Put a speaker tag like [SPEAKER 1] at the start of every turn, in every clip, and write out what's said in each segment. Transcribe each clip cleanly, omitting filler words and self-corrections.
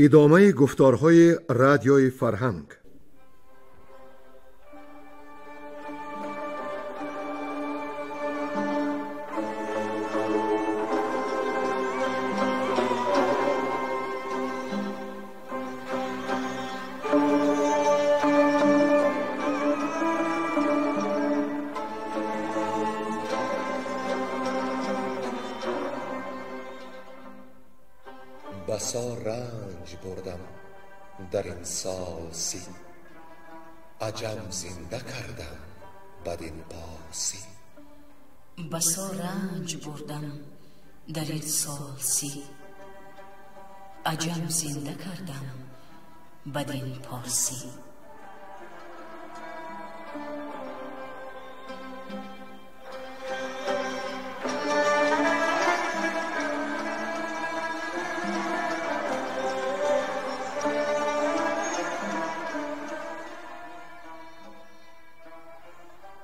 [SPEAKER 1] ادامه گفتارهای رادیوی فرهنگ.
[SPEAKER 2] بسا رنج بردم در این سال سی، عجم زنده کردم بدین پاسی.
[SPEAKER 3] بسا رنج بردم در این سال سی، عجم زنده کردم بدین پارسی.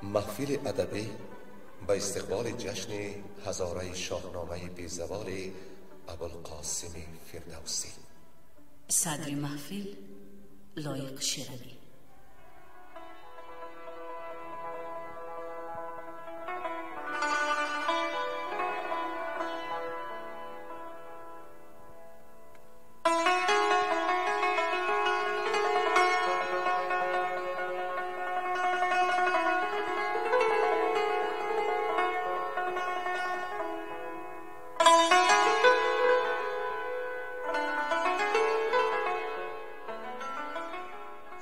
[SPEAKER 2] محفل ادبی به استقبال جشن هزاره شاهنامه بیزوال ابوالقاسم فردوسی.
[SPEAKER 3] صدر محفل لایق شیروی.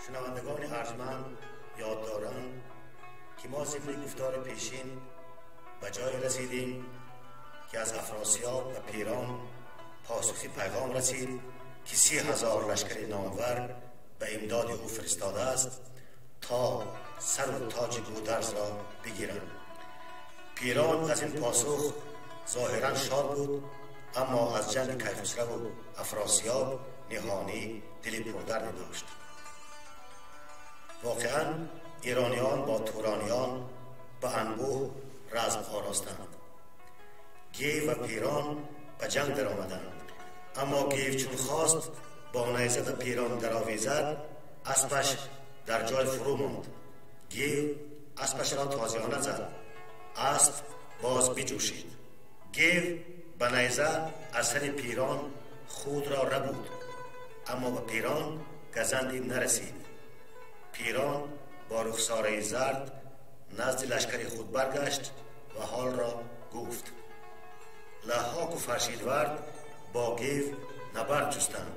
[SPEAKER 4] شنوندگان ارجمند یاد دارند که ما ضمن گفتار پیشین به جای رسیدیم که از افراسیاب و پیران پاسخی پیغام رسید که 30,000 لشکر نامور به امداد او فرستاده است تا سر و تاج گودرز را بگیرند. پیران از این پاسخ ظاهرا شاد بود، اما از جنگ کیخسرو و افراسیاب نهانی دل پردرد داشت. واقعا ایرانیان با تورانیان به انبوه رزم آراستند. گیو و پیران به جنگ در آمدند، اما گیو چون خواست با نیزه به پیران در آویزد، اسبش در جای فرو ماند. گیو اسبش را تازیانه زد، اسب باز بجوشید. گیو به نیزه از سر پیران خود را ربود، اما به پیران گزندی نرسید. پیران با رخساره زرد نزد لشکر خود برگشت و حال را گفت. لحاک و فرشیدورد با گیو نبرد جستند،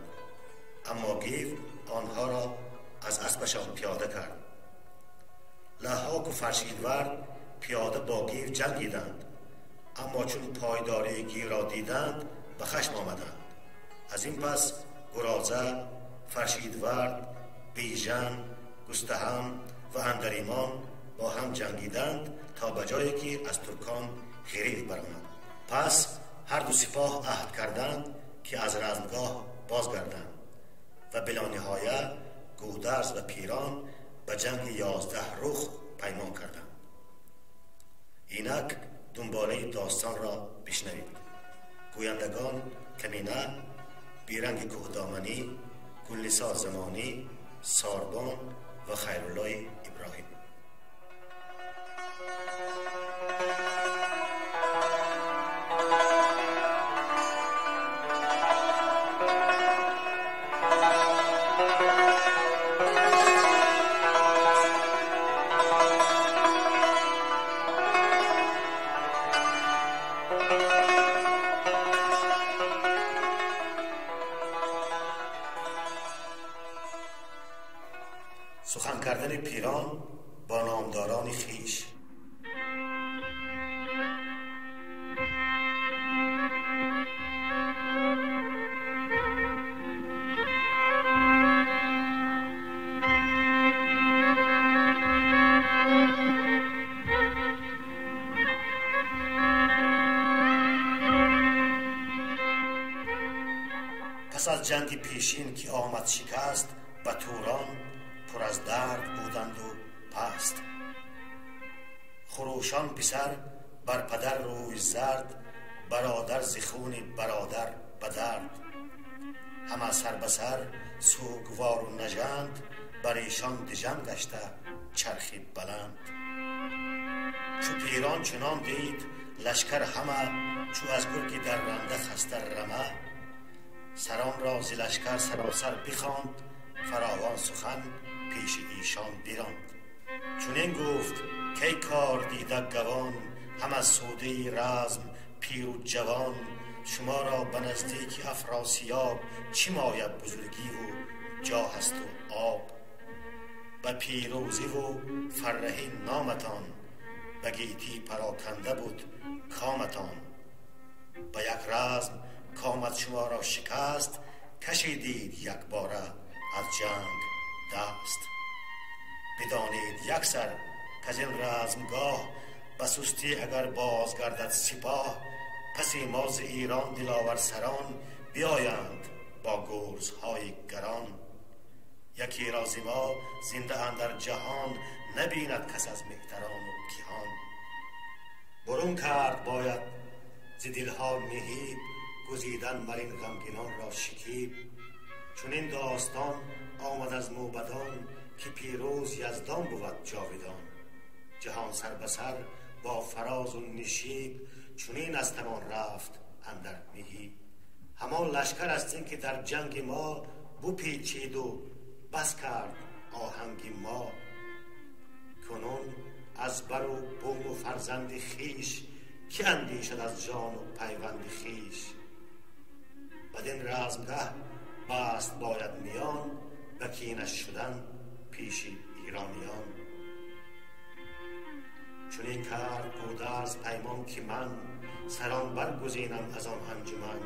[SPEAKER 4] اما گیو آنها را از اسبشان پیاده کرد. لحاک و فرشیدورد پیاده با گیو جنگیدند، اما چون پایداری گیو را دیدند به خشم آمدند. از این پس گرازه، فرشیدورد، بیژن، گستهم و اندریمان با هم جنگیدند تا به جایی که از ترکان حریف برآمد. پس هر دو سپاه عهد کردند که از رزمگاه بازگردند و بلا نهایه گودرز و پیران به جنگ 11 رخ پیمان کردند. اینک دنباله داستان را بشنوید. گویندگان کمینه، بیرنگ کوهدامنی، گلنسا زمانی، ساربان و خیرالله ابراهیم. سخن کردن پیران با نامداران خویش. پس از جنگ پیشین که آمد شکست، به توران پر از درد بودند و پست. خروشان پسر بر پدر روی زرد، برادر ز خون برادر به درد. همه سر به سر سوگوار و نژند، بر ایشان دژم گشته چرخی بلند. چو پیران چنان دید لشکر همه، چو از گرگی درنده خسته رمه. سران را ز لشکر سراسر بخواند، فراوان سخن پیش ایشان براند. چنین گفت کای کار دیده گوان، هم از سوده رزم پیر و جوان. شما را به نزدیک افراسیاب، چی ماید بزرگی و جاه است و آب. به پیروزی و فرهی نامتان، به گیتی پراکنده بود کامتان. به یک رزم کامت شما را شکست، کشیدید یک باره از جنگ دست. بدانید یک سر که از این رزمگاه، به سستی اگر باز گردد سپاه. پسی ما ز ایران دلاور سران، بیایند با گرزهای گران. یکی را ز ما زنده اندر جهان، نبیند کس از مهتران و کیهان. برون کرد باید ز دلها نهیب، گزیدن مر این غمگینان را شکیب. چون این داستان آمد از موبدان، که پیروز یزدان بود جاودان. جهان سر به سر با فراز و نشیب، چونین از توان رفت اندر نهیب. همان لشکر است این که در جنگ ما، بپیچید و بس کرد آهنگ ما. کنون از بر و بوم و فرزند خیش، که اندیشد از جان و پیوند خیش. بدین رزمگه بست باید میان، به کینش شدن پیش ایرانیان. چنین کرد گودرز پیمان که من، سران برگزینم از آن انجمن.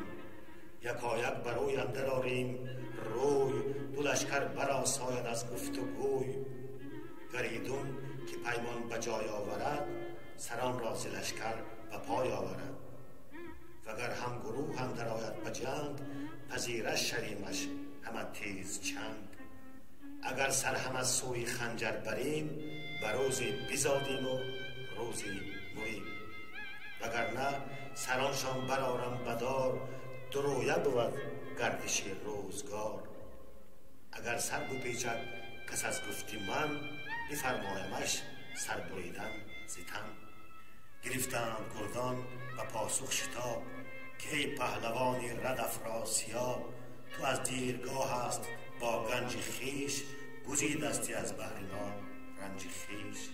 [SPEAKER 4] یکایک بر اوی اندر آریم روی، دو لشکر برآساید از گفت و گوی. گریدون که پیمان به جای آورد، سران را ز لشکر به پای آورد. وگر هم گروه اندر آید به جنگ، پذیرش شویمش همه تیز چنگ. اگر سر هم از سوی خنجر بریم، به روزی بزادیم و روزی مریم. وگرنه سرانشان برارم بدار، درویه بود گردش روزگار. اگر سر بپیچد کس از گفتی من، بفرمایمش سر بریدن ز تن. گرفتند گردان و پاسخ شتاب، که ای پهلوانی رد افراسیاب. تو از دیرگاه است با گنج خیش، گزیدستی از بهر ما رنج خیش.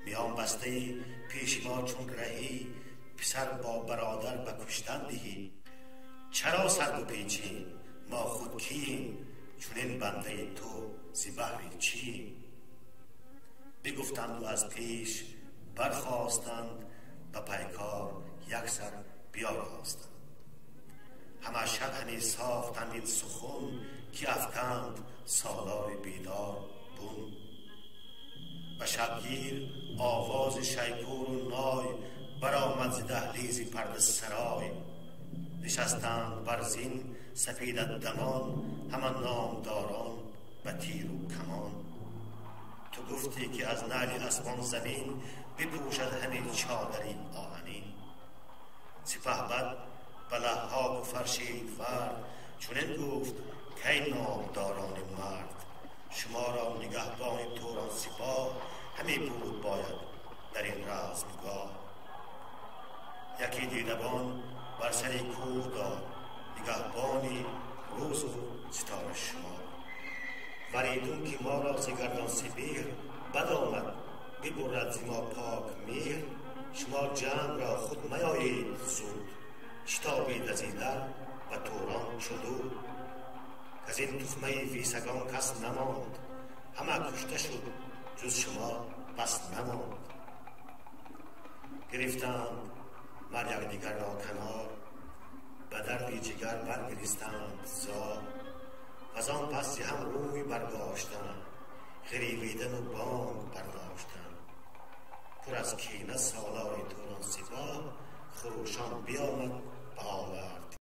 [SPEAKER 4] میان بسته پیش ما چون رهی، پسر با برادر به کشتن دهی. چرا سر بپیچیم ما خود کیم، چون این بنده تو ز بهر چیم. بگفتند و از پیش برخواستند، به پیکار یک سر بیاراستند. همه شب همی ساختند این سخن، که افکند سالار بیدار بون. به شبگیر آواز شیپور و نای، برآمد ز دهلیز پرده سرای. نشستند بر زین سپید دمان، همان نامداران به تیر و کمان. تو گفتی که از نعل اسمان زمین، بپوشد همین چادری آهنین. سپهبد به لحاک و فرشید فرد، چنین گفت کای نامداران مرد. شما را نگهبان توران سپاه، همی بود باید در این رزمگاه. یکی دیدبان بر سری کوه داد، نگهبانی روز و ستاره شما. وریدون که ما را ز گردان سپیر، بد آمد ببرد ز ما پاک میر. شما جنگ را خود میایید زود، شتابید از این در و توران شدود. از این تخمه ویسگان کس نماند، همه کشته شد جز شما بس نماند. گرفتند مر یک دیگر را کنار، به دردی جگر برگریستند زار. از آن پس هم روی برگاشتند، غریبیدن و بانگ برداشتند. پر از کینه سالار توران سپاه، خروشان بیامد به آورد.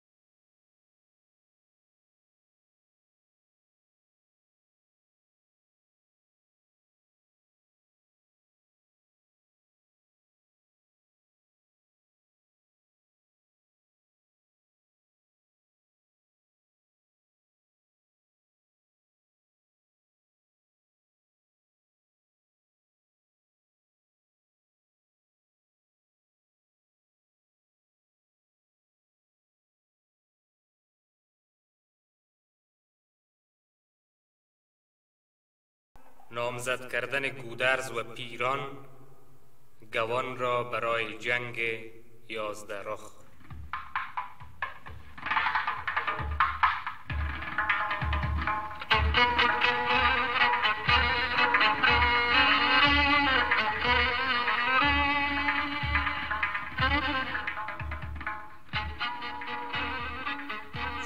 [SPEAKER 5] نامزد کردن گودرز و پیران گوان را برای جنگ 11 رخ.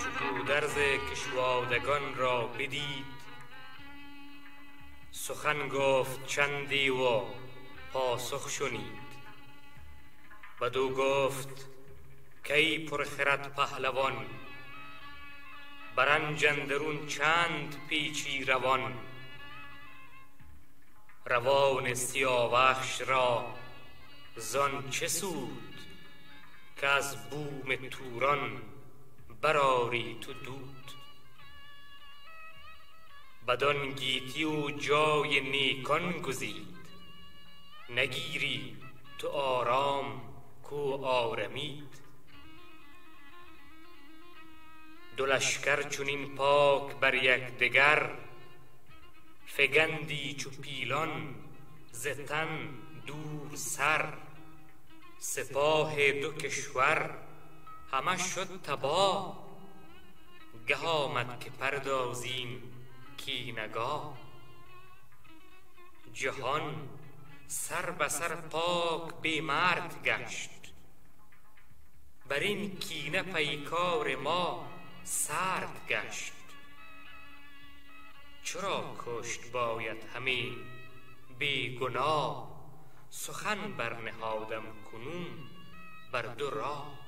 [SPEAKER 5] چو گودرز کشوادگان را بدید، سخن گفت چندی و پاسخ شنید. بدو گفت کی پرخرد پهلوان، برنج اندرون چند پیچی روان. روان سیاوخش را زان چه سود، که از بوم توران برآری تو دود. بدان گیتی و جای نیکان گزید، نگیری تو آرام کو آرمید. دو لشکر چنین پاک بر یکدیگر، فگندی چو پیلان ز تن دور سر. سپاه دو کشور همه شد تباه، گه آمد که پردازیم کینگاه. جهان سر به سر پاک بی مرد گشت، بر این کینه پیکار ما سرد گشت. چرا کشت باید همین بی گناه، سخن برنهادم کنون بر دو راه.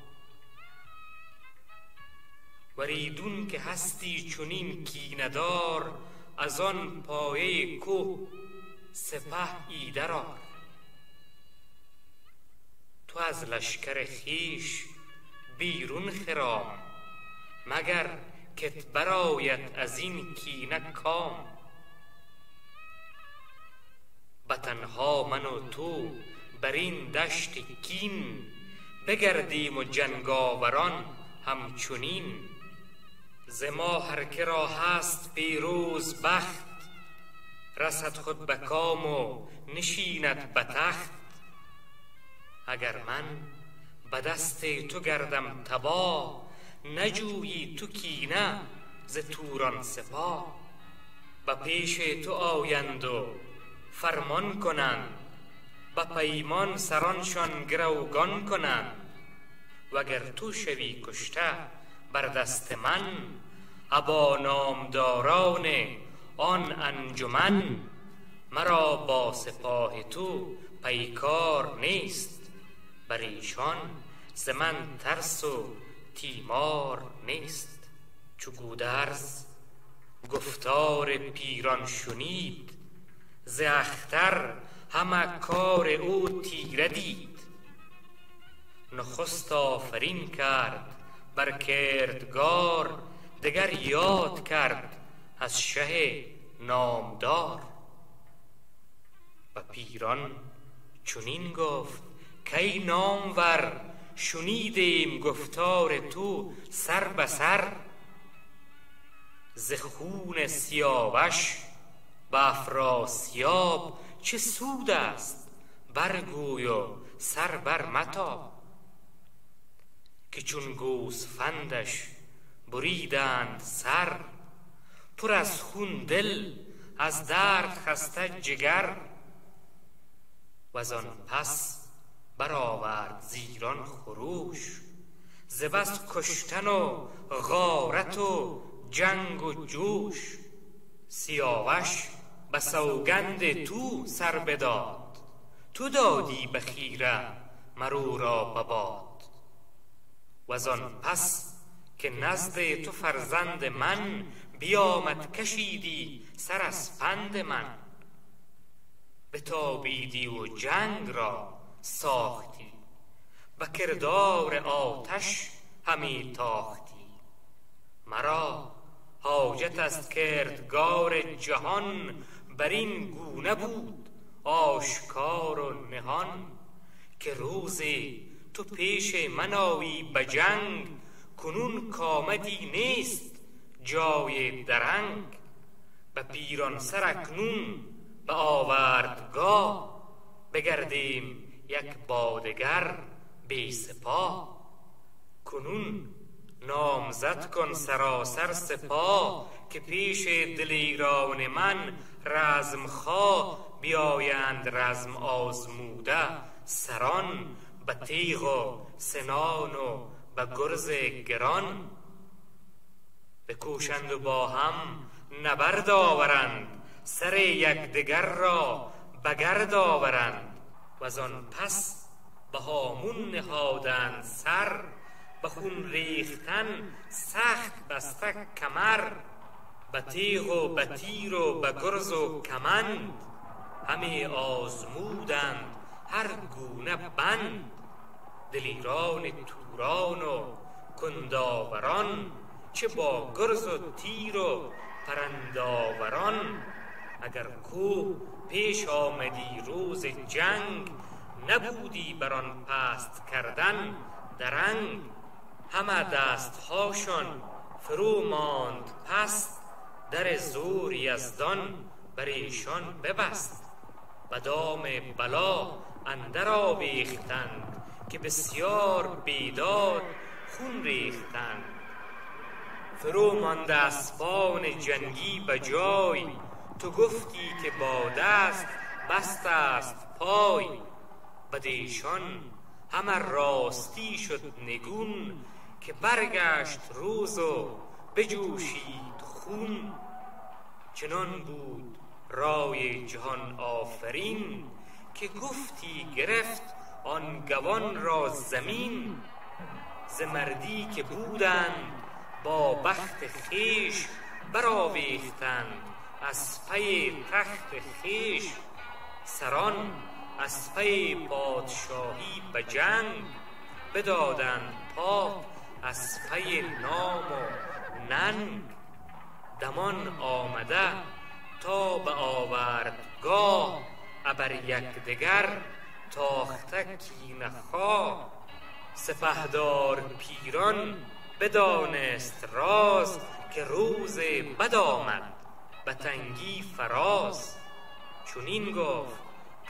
[SPEAKER 5] وریدون که هستی چنین کیندار، از آن پایه کوه سپه ایده آر. تو از لشکر خویش بیرون خرام، مگر کت برآید از این کینه کام. به تنها من و تو بر این دشت کین، بگردیم و جنگاوران همچنین. ز ما هر که را هست پیروز بخت، رسد خود به کام و نشیند به تخت. اگر من به دست تو گردم تباه، نجویی تو کینه ز توران سپاه. به پیش تو آیند و فرمان کنند، به پیمان سرانشان گروگان کنند. وگر تو شوی کشته بر دست من، ابا نامداران آن انجمن. مرا با سپاه تو پیکار نیست، بر ایشان ز من ترس و تیمار نیست. چو گودرز گفتار پیران شنید، ز اختر همه کار او تیره دید. نخست آفرین کرد بر کردگار، دگر یاد کرد از شه نامدار. و پیران چنین گفت کی نامور، شنیدیم گفتار تو سر به سر. ز خون سیاوش به افراسیاب چه سود است، برگوی و سر بر متاب. که چون گوسفندش بریدند سر، پر از خون دل از درد خسته جگر. وزان پس برآورد زیران خروش، ز بس کشتن و غارت و جنگ و جوش. سیاوش به سوگند تو سر بداد، تو دادی به خیره مرو را بباد. وزان پس که نزد تو فرزند من، بیامد کشیدی سر از پند من. بتابیدی و جنگ را ساختی، به کردار آتش همی تاختی. مرا حاجت است کردگار جهان، بر این گونه بود آشکار و نهان. که روزی تو پیش من آیی به جنگ، کنون کامدی نیست جای درنگ. به پیران سر اکنون به آوردگاه بگردیم یک بادگر بی سپاه. کنون نامزد کن سراسر سپاه که پیش دلیران من رزمخواه بیایند رزم آزموده سران به تیغ و سنان و به گرز گران. بکوشند و با هم نبرد آورند سر یکدیگر را به گرد آورند. وزان پس به هامون نهادند سر به خون ریختن سخت بسته کمر. به تیغ و به تیر و به گرز و کمند همه آزمودند هر گونه بند. دلیران توران و کنداوران چه با گرز و تیر و پرنداوران. اگر کو پیش آمدی روز جنگ نبودی بران پست کردن درنگ. همه دستهاشان فرو ماند پست در زور یزدان بر ایشان ببست. به دام بلا اندر آویختند که بسیار بیداد خون ریختند. فرو ماند اسبان جنگی به جای تو گفتی که با دست بست است پای. بدیشان همه راستی شد نگون که برگشت روز و بجوشید خون. چنان بود رای جهان آفرین که گفتی گرفت آن گوان را زمین. ز مردی که بودند با بخت خیش برآویختند از پی تخت خیش. سران از پی پادشاهی به جنگ بدادند پاک از پی نام و ننگ. دمان آمده تا به آوردگاه ابر یکدیگر تاخته کینه خواه. سپهدار پیران بدانست راز که روز بد آمد به تنگی فراز. چنین گفت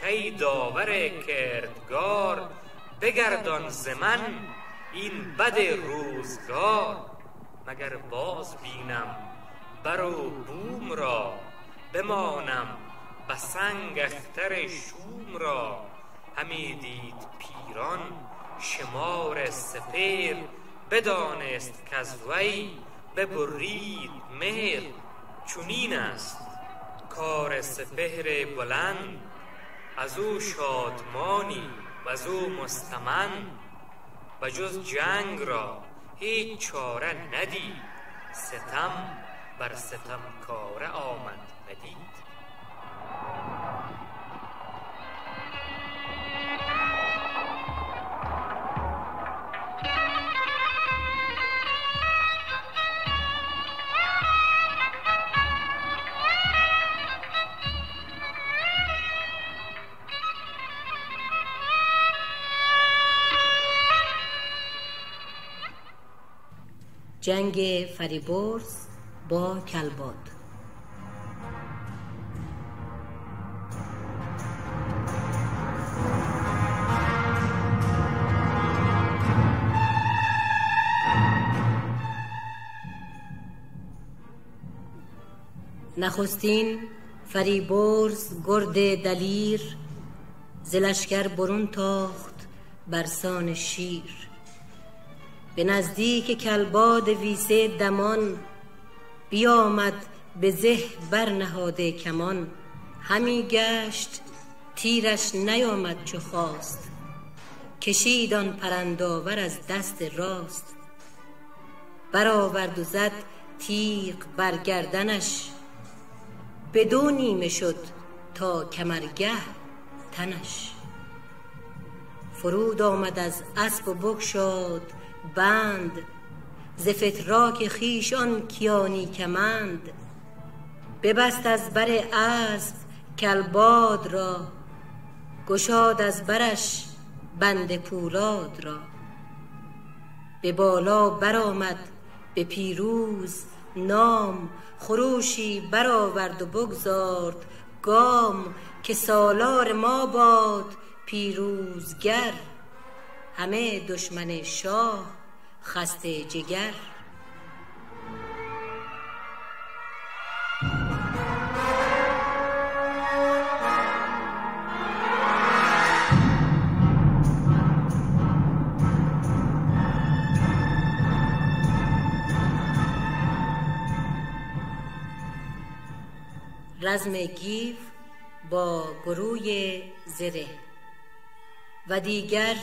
[SPEAKER 5] کای داور کردگار بگردان ز من این بد روزگار. مگر باز بینم بر و بوم را بمانم به سنگ اختر شوم را. همی دید پیران شمار سپیر بدانست کز وی ببرید مهر. چنین است کار سپهر بلند از او شادمانی و از او مستمند. و جز جنگ را هیچ چاره ندید ستم بر ستم کاره آمد پدید.
[SPEAKER 3] جنگ فریبرز با کلباد. نخستین فریبرز گرد دلیر ز لشکر برون تاخت برسان شیر. به نزدیک کلباد ویسه دمان بیامد به زه برنهاده کمان. همی گشت تیرش نیامد چو خواست کشید آن پرنداور از دست راست. برآورد و زد تیغ بر گردنش به دو نیمه شد تا کمرگه تنش. فرود آمد از اسب و بگشاد بند ز فتراک خویش آن کیانی کمند. ببست از بر اسب کلباد را گشاد از برش بند پولاد را. به بالا برآمد به پیروز نام خروشی برآورد و بگذارد گام که سالار ما باد پیروزگر. همه دشمن شاه خسته جگر. رزم گیو با گروی زره. و دیگر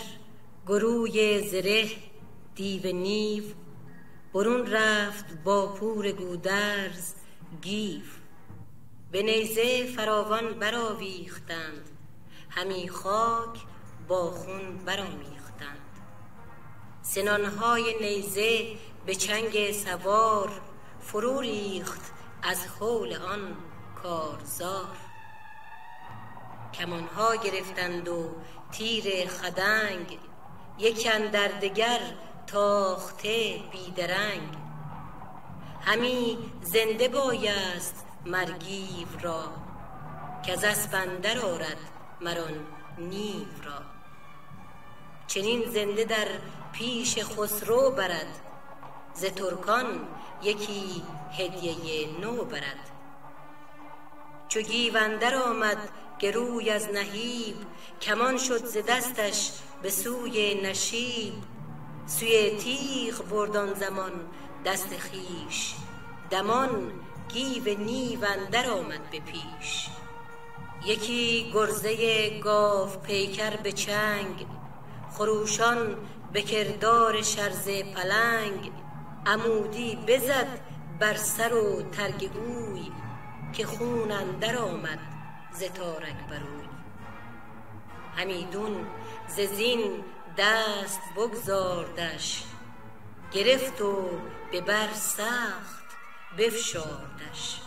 [SPEAKER 3] گروی زره دیو نیو برون رفت با پور گودرز گیو. به نیزه فراوان برآویختند، همی خاک با خون برآمیختند. سنانهای نیزه به چنگ سوار فرو ریخت از هول آن کارزار. کمانها گرفتند و تیر خدنگ، یک اندر دگر تاخته بیدرنگ. همی زنده بایست مر گیو را، کز اسپ اندر آرد مر آن نیو را. چنین زنده در پیش خسرو برد، ز ترکان یکی هدیه نو برد. چو گیو اندر آمد گروی از نهیب، کمان شد ز دستش به سوی نشیب. سوی تیغ برد آن زمان دست خویش، دمان گیو نیو اندر آمد به پیش. یکی گرزه گاو پیکر به چنگ، خروشان به کردار شرزه پلنگ. عمودی بزد بر سر و ترگ اوی، که خون اندر آمد ز تارک بروی. همیدون ز زین دست بگزاردش، گرفت و به بر سخت بفشاردش.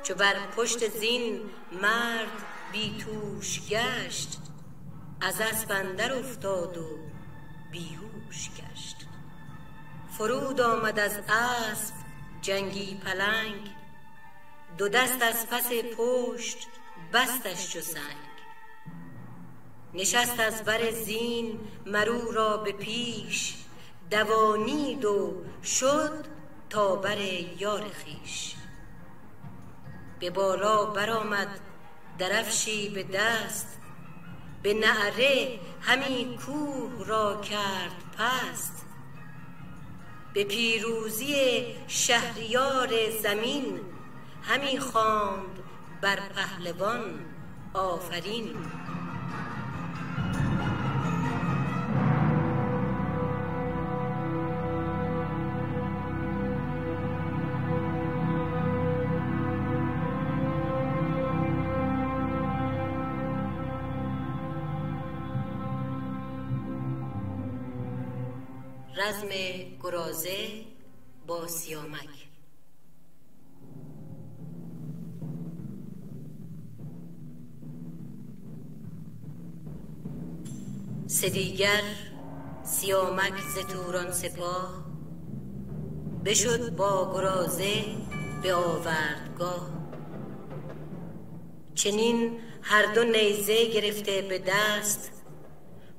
[SPEAKER 3] چو بر پشت زین مرد بی توش گشت، از اسپ اندر افتاد و بیهوش گشت. فرود آمد از اسپ جنگی پلنگ، دو دست از پس پشت بستش چو سنگ. نشست از بر زین مرو را به پیش، دوانید و شد تا بر یار خویش. به بالا برآمد درفشی به دست، به نعره همی کوه را کرد پست. به پیروزی شهریار زمین، همی خواند بر پهلوان آفرین. رزم گرازه با سیامک. سدیگر سیامک ز توران سپاه، بشد با گرازه به آوردگاه. چنین هر دو نیزه گرفته به دست،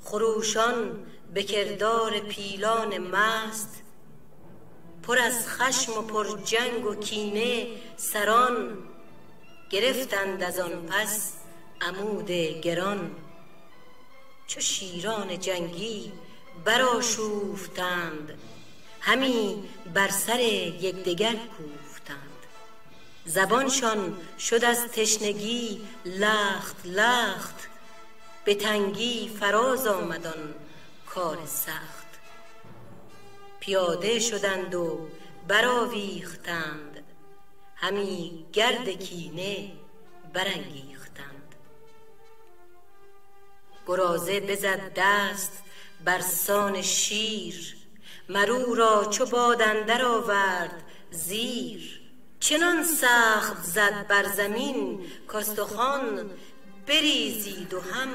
[SPEAKER 3] خروشان به کردار پیلان مست. پر از خشم و پر جنگ و کینه سران، گرفتند از آن پس عمود گران. چو شیران جنگی برآشوفتند، همی بر سر یکدیگر کوفتند. زبانشان شد از تشنگی لخت لخت، به تنگی فراز آمد آن کار سخت. پیاده شدند و برآویختند، همی گرد کینه برانگیختند. گرازه بزد دست بر سان شیر، مرو را چو باد اندر آورد زیر. چنان سخت زد بر زمین کاستخوان، بریزید و هم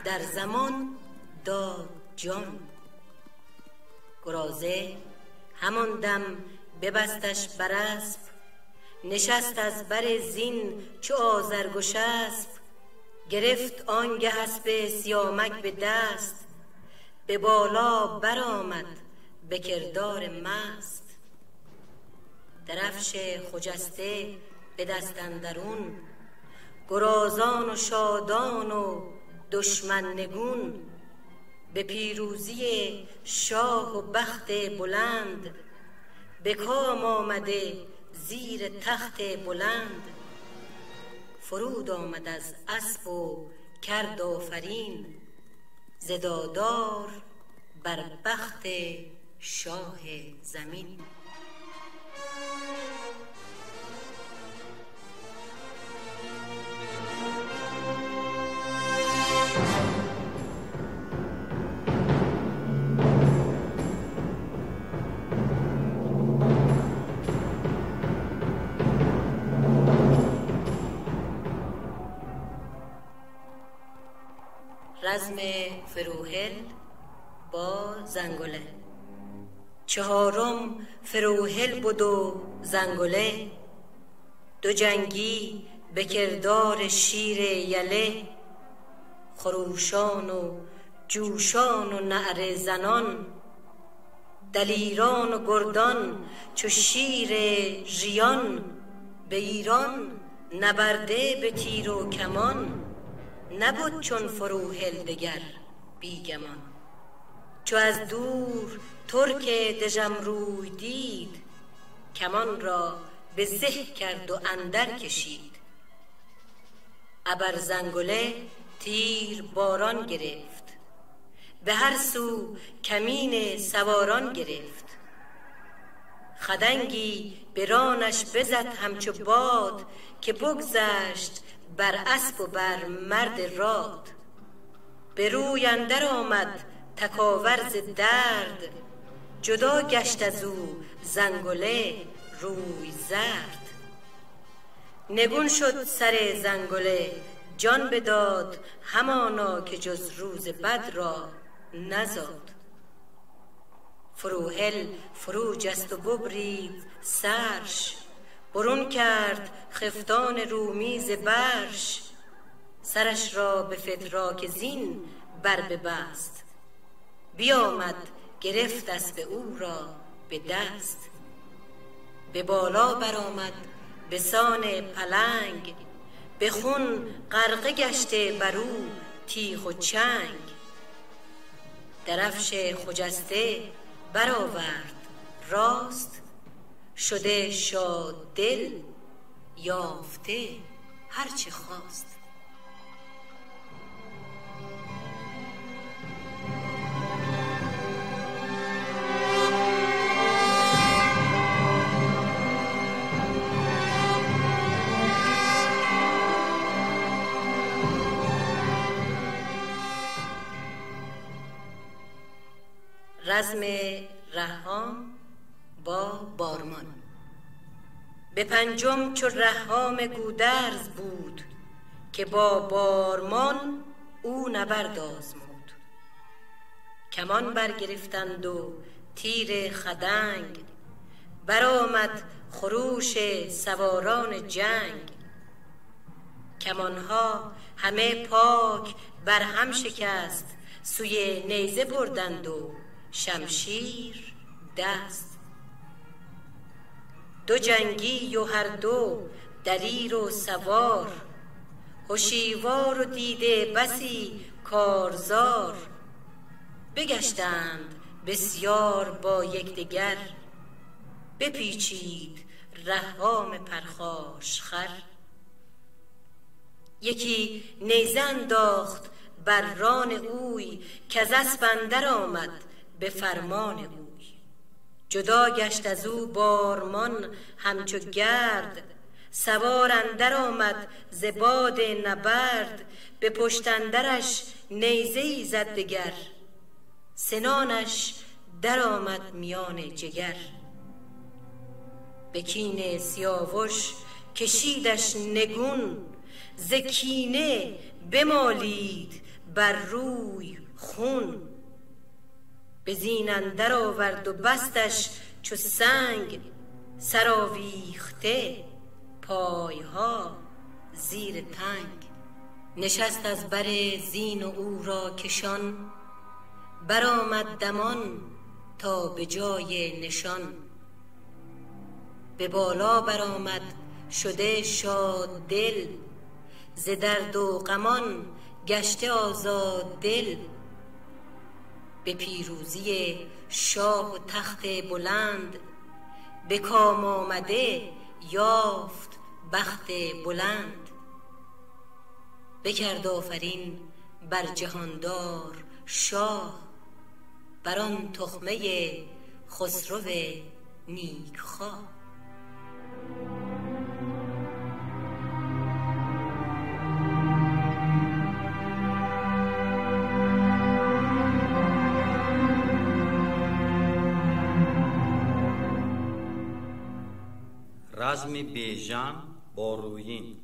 [SPEAKER 3] در زمان داد جان. گرازه همان دم ببستش بر اسپ، نشست از بر زین چو آذرگوش اسب، گرفت آنگه اسب سیامک به دست، به بالا برآمد به کردار مست. درفش خجسته به دست اندرون، گرازان و شادان و دشمن نگون. به پیروزی شاه و بخت بلند، به کام آمده زیر تخت بلند. فرود آمد از اسب و کرد آفرین، ز دادار بر بخت شاه زمین. رزم فروهل با زنگله. چهارم فروهل بود و زنگله، دو جنگی به کردار شیر یله. خروشان و جوشان و نعره زنان، دلیران و گردان چو شیر ژیان. به ایران نبرده به تیر و کمان، نبود چون فروهل دگر بیگمان. چو از دور ترک دژمروی دید، کمان را به زه کرد و اندر کشید. ابر زنگله تیر باران گرفت، به هر سو کمین سواران گرفت. خدنگی به رانش بزد همچو باد، که بگذشت بر اسب و بر مرد راد. به روی اندر آمد تکاور ز درد، جدا گشت از او زنگله روی زرد. نگون شد سر زنگله جان بداد، همانا که جز روز بد را نزاد. فروهل فرو جست و ببرید سرش، برون کرد خفتان رومی ز برش. سرش را به فتراک زین بر ببست، بیامد گرفت اسب او را به دست. به بالا برآمد به سان پلنگ، به خون غرقه گشته بر او تیغ و چنگ. درفش خجسته برآورد راست، شده شاد دل یافته هرچه خواست. رزم رهام با بارمان. به پنجم چو رهام گودرز بود، که با بارمان او نبرد آزمود. کمان برگرفتند و تیر خدنگ، برآمد خروش سواران جنگ. کمانها همه پاک بر هم شکست، سوی نیزه بردند و شمشیر دست. دو جنگی و هر دو دلیر و سوار، هوشیوار و دیده بسی کارزار. بگشتند بسیار با یکدیگر، بپیچید رهام پرخاش خر. یکی نیزه انداخت بر ران اوی، کز اسپ اندر آمد به فرمان اوی. جدا گشت از او بارمان همچو گرد، سوار اندر آمد ز باد نبرد. به پشت اندرش نیزه‌ای زد دگر، سنانش در آمد میان جگر. به کین سیاوش کشیدش نگون، ز کینه بمالید بر روی خون. به زین اندر آورد و بستش چو سنگ، سرآویخته پایها زیر تنگ. نشست از بر زین و او را کشان، برآمد دمان تا به جای نشان. به بالا برآمد شده شاد دل، ز درد و غمان گشته آزاد دل. به پیروزی شاه و تخت بلند، به کام آمده یافت بخت بلند. بکرد آفرین بر جهاندار شاه، بر آن تخمه خسرو نیکخواه.
[SPEAKER 6] رزم بیژن با رویین.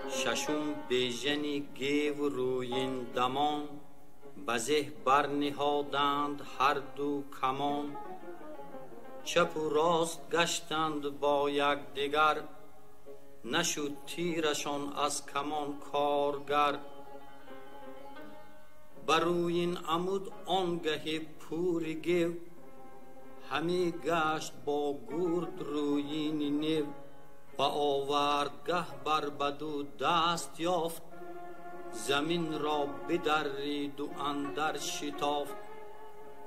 [SPEAKER 6] ششم بیژنی گیو رویین دمان، بزه برنهادند هر دو کمان. چپ و راست گشتند با یکدیگر، نشد تیرشان از کمان کارگر. بر رویین عمود آنگهی پوری گیو، همی گشت با گرد رویین نیو. و آوردگه بر بدو دست یافت، زمین را بدرید و اندر شتافت.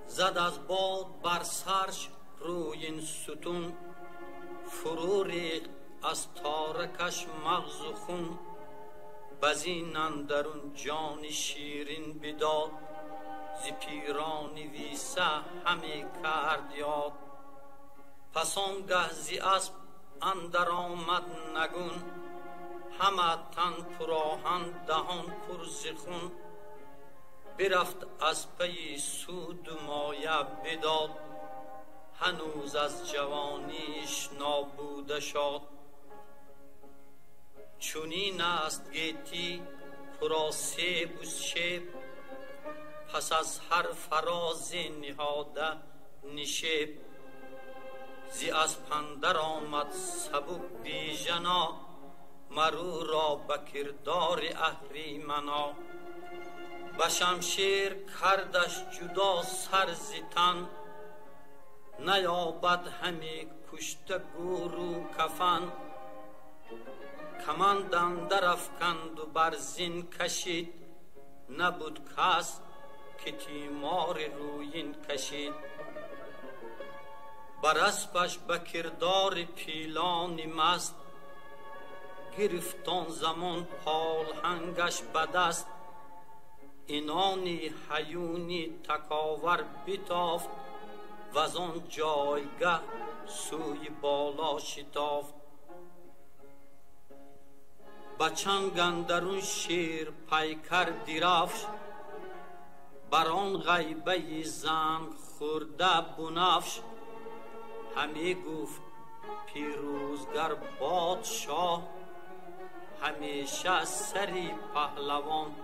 [SPEAKER 6] زد از باد بر سرش رویین ستون، فرو ریخت از تارکش مغز و خون. بزین اندرون جان شیرین بداد، ز پیران ویسه همی کرد یاد. پس آنگه ز اسب اندر آمد نگون، همه تن پراهن دهان پر ز خون. برفت از پی سود و مایه بداد، هنوز از جوانیش نابوده شد. چونین است گیتی پراسیب و شیب، پس از هر فراز نهاده نشیب. زی از پندر آمد سبک بیژنا، مرو را به کردار اهریمنا. به شمشیر کردش جدا سر ز تن، نیابد همی کشته گور و کفن. کمند اندر افکند و بر زین کشید، نبود کس که تیمار رویین کشید. بر اسپش به کردار پیلانی مست، گرفت آن زمان پالهنگش به دست. اینانی هیونی تکاور بتافت، وز آن جایگه سوی بالا شتافت. به چنگ اندرون شیر پیکر درفش، بر آن غیبه زنگ خورده بنفش. همی گفت پیروزگر بادشاه، همیشه سری پهلوان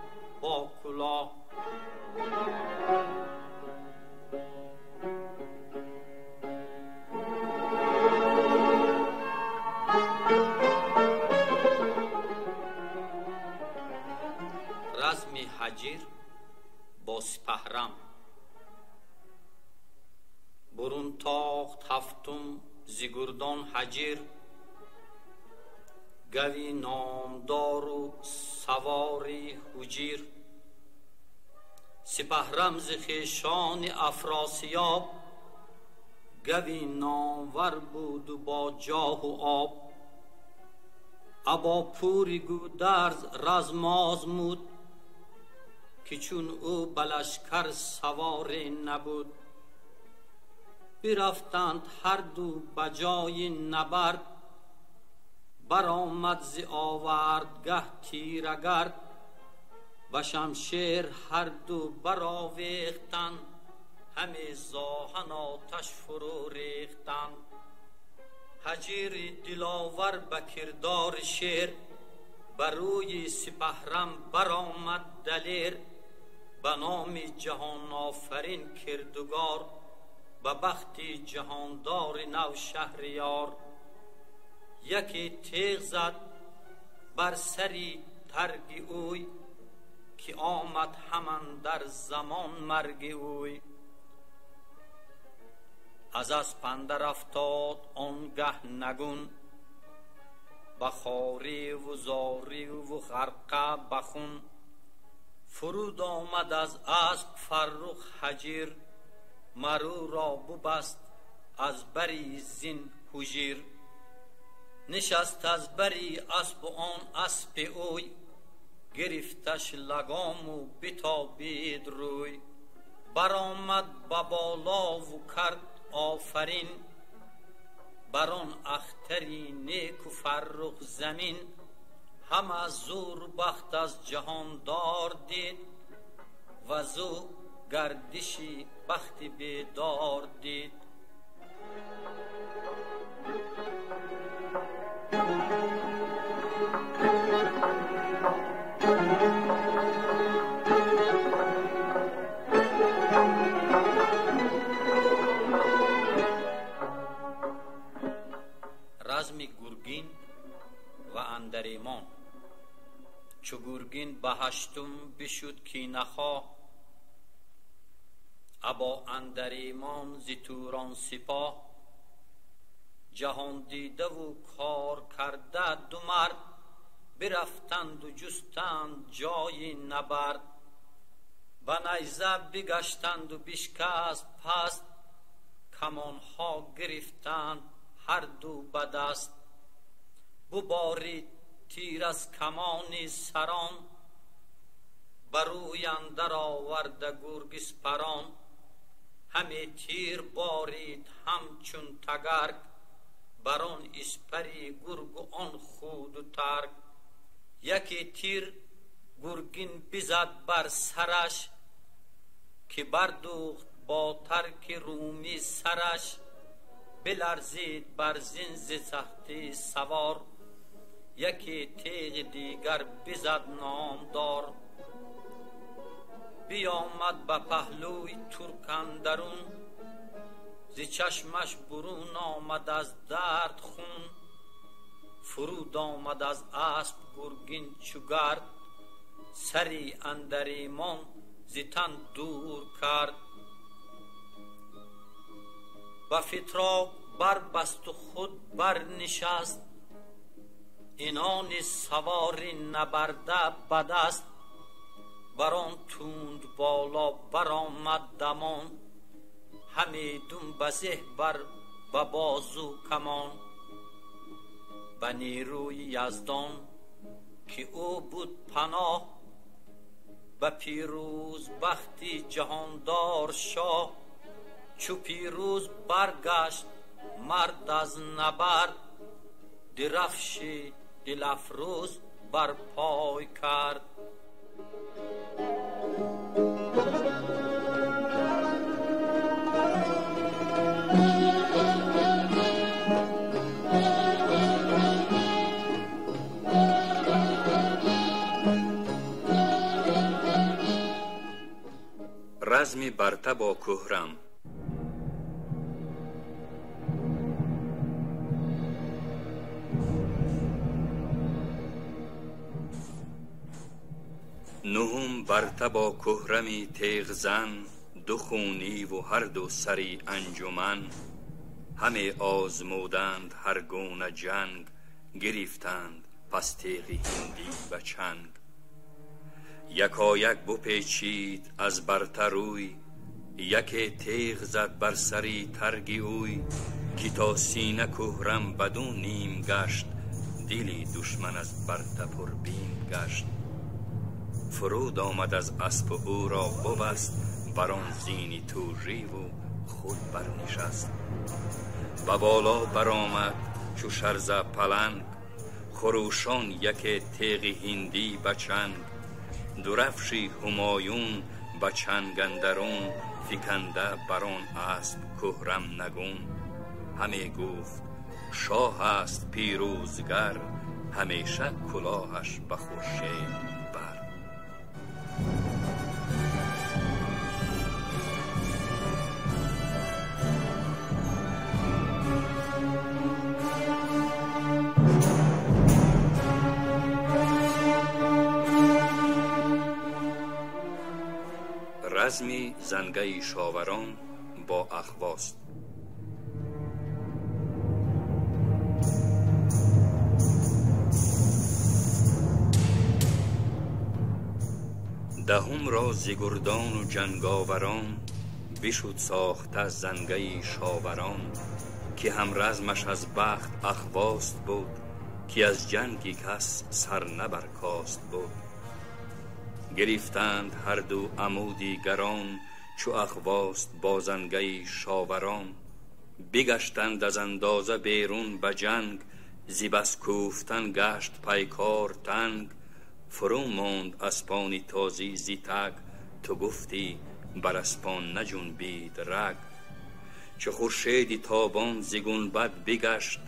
[SPEAKER 6] با کلاه. رزم هجیر با سپهرم. برون تاخت هفتم ز گردان هجیر، گوی نامدار و سواری هجیر. سپهرم ز خویشان افراسیاب، گوی نامور بود و با جاه و آب. ابا پوری گودرز رزم آزمود، که چون او به لشکر سواری نبود. برفتند هر دو به جای نبرد، برآمد ز آوردگه تیرگرد. و شمشیر هر دو برآویختند، همه زاهن آتش فرو ریختند. هجیر دلاور به کردار شیر، بر روی سپهرم برآمد دلیر، به نام جهان آفرین کردگار، به بخت جهاندار نو شهریار. یکی تیغ زد بر سری ترگ اوی، که آمد همان در زمان مرگ اوی. از اسپ اندر افتاد آنگه نگون، بخاری و زاری و غرقه بخون. فرود آمد از اسب فرخ حجیر، مرو را ببست از بری زین هجیر. نشست از بری اسب و آن اسب اوی، گرفتش لگام و بتابید روی. برآمد به بالا و کرد آفرین، بر آن اختری نیک و فرخ زمین. هم از زور بخت از جهاندار دید، و زو گردشی بخت بیدار دید. رزم گرگین و اندریمان. چو گرگین به هشتم بشد کینه‌خواه، ابا اندریمان ز توران سپاه. جهان دیده و کار کرده دو مرد، برفتند و جستند جای نبرد. به نیزه بگشتند و بشکست پست، کمانها گرفتند هر دو به دست. ببارید تیر از کمان سران، بر روی اندر آورده گرگ اسپران. همه تیر بارید همچون تگرگ، بر آن اسپری گرگ و آن خود و ترگ. یکی تیر گرگین بزد بر سرش، که بردوخت با ترک رومی سرش. بلرزید بر زین ز سختی سوار، یکی تیغ دیگر بزد نامدار. بیامد به پهلوی ترک اندرون، ز چشمش برون آمد از درد خون. فرود آمد از اسب گرگین چو گرد، سری اندریمان ز تن دور کرد. و فتراک بر بست و خود بر نشست، اینان سواری نبرده بدست. بران توند بالا برآمد دمان، همیدون بزه بر و بازو کمان. به نیروی یزدان که او بود پناه، به پیروز بختی جهاندار شاه. چو پیروز برگشت مرد از نبرد، درفش دل افروز بر پای کرد.
[SPEAKER 7] رزم برته با کهرم. نهم برته با کهرمی تیغ زن، دو خونی و هر دو سری انجمن. همه آزمودند هر گونه جنگ، گرفتند پس تیغ هندی به چنگ. یکایک بپیچید از برته روی، یکی تیغ زد بر سری ترگ اوی. که تا سینه کهرم بدو نیم گشت، دلی دشمن از برته پر بیم گشت. فرود آمد از اسب او را ببست، بران زین توری و خود برنشست. و بالا برآمد چو شرزه پلنگ، خروشان یک تیغ هندی بچنگ. درفشی همایون به چنگ اندرون، فکنده بران اسب کهرم نگون. همه گفت شاه است پیروزگر، همیشه کلاهش به خورشید بر. رزمی زنگه شاوران با اخواست. دهم را ز گردان و جنگاوران بشد ساخته زنگه شاوران، که هم رزمش از بخت اخواست بود، که از جنگی کس سر نبرکاست بود. گرفتند هر دو عمودی گران، چو اخواست با زنگه شاوران. بگشتند از اندازه بیرون به جنگ، زی بس کوفتن گشت پیکار تنگ. فرو ماند اسپانی تازی زی تگ، تو گفتی بر اسپان نجنبید رگ. چو خورشیدی تابان ز گنبد بگشت،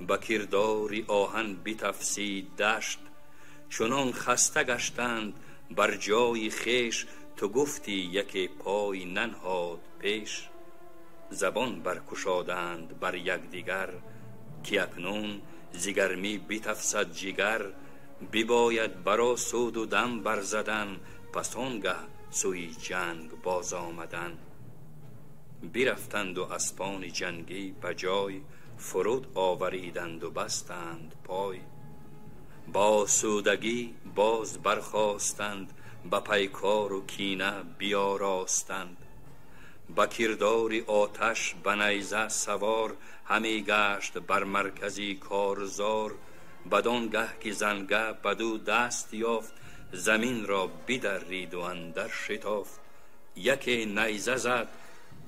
[SPEAKER 7] به کرداری آهن بتفسید دشت. چنان خسته گشتند بر جای خویش، تو گفتی یکی پای ننهاد پیش. زبان برگشادند بر یکدیگر، که اکنون ز گرمی بتفسد جگر. بباید برا سود و دم برزدن، پس آنگه سوی جنگ باز آمدن. برفتند و اسپان جنگی به جای، فرود آوریدند و بستند پای. با سودگی باز برخاستند، به پیکار و کینه بیاراستند. به کردار آتش به نیزه سوار، همی گشت بر مرکزی کارزار. بدانگه که زنگه بدو دست یافت، زمین را بدرید و اندر شتافت. یکی نیزه زد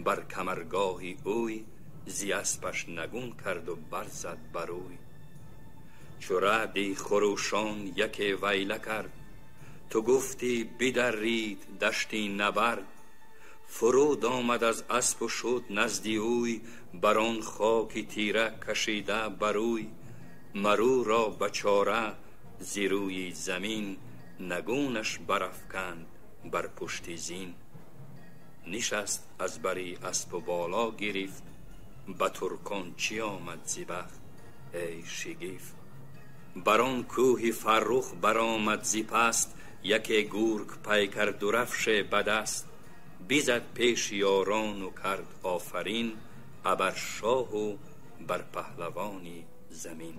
[SPEAKER 7] بر کمرگاهی اوی، زی اسپش نگون کرد و برزد بروی. چو رعدی خروشان یکی ویله کرد، تو گفتی بدرید دشتی نبرد. فرود آمد از اسپ و شد نزدی اوی، بر آن خاکی تیره کشیده بروی. مرو را بچاره ز روی زمین، نگونش برافکند بر پشت زین. نشست از بری اسپ و بالا گرفت، به ترکان چی آمد ز بخت ای شگفت. بر آن کوه فرخ برآمد ز پست، یکی گرگ پیکر درفش به دست. بزد پیش یاران و کرد آفرین، ابر شاه و بر پهلوانی زمین.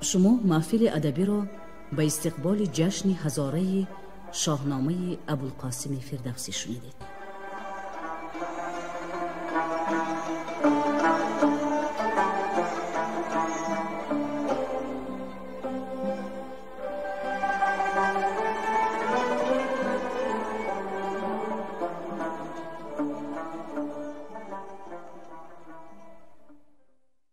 [SPEAKER 8] شما محفل ادبی را به استقبال جشن هزاره شاهنامه ابوالقاسم فردوسی شنیدید.